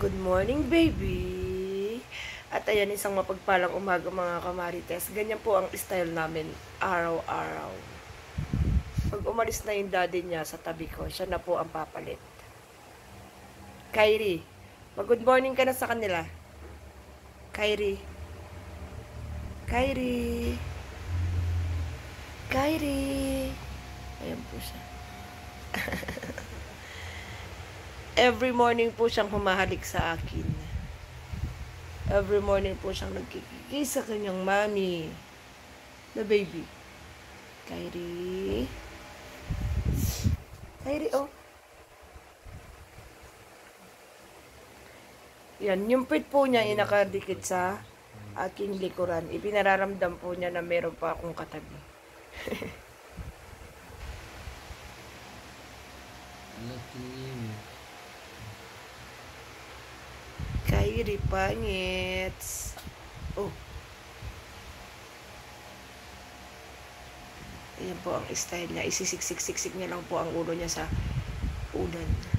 Good morning, baby! At ayan, isang mapagpalang umaga mga kamarites. Ganyan po ang style namin araw-araw. Pag umalis na yung daddy niya sa tabi ko, siya na po ang papalit. Kyrie, mag-good morning ka na sa kanila. Kyrie. Kyrie. Kyrie. Ayan po siya. Every morning po siyang humahalik sa akin. Every morning po siyang nagkikikis sa kanyang mami. The baby. Kyrie. Kyrie, oh. Yan, yung pit po niya inakadikit sa aking likuran. Ipinararamdam po niya na meron pa akong katabi. Kyrie, pangits. Oh. Ayan po ang style niya. Isisiksik-siksik niya lang po ang ulo niya sa unan.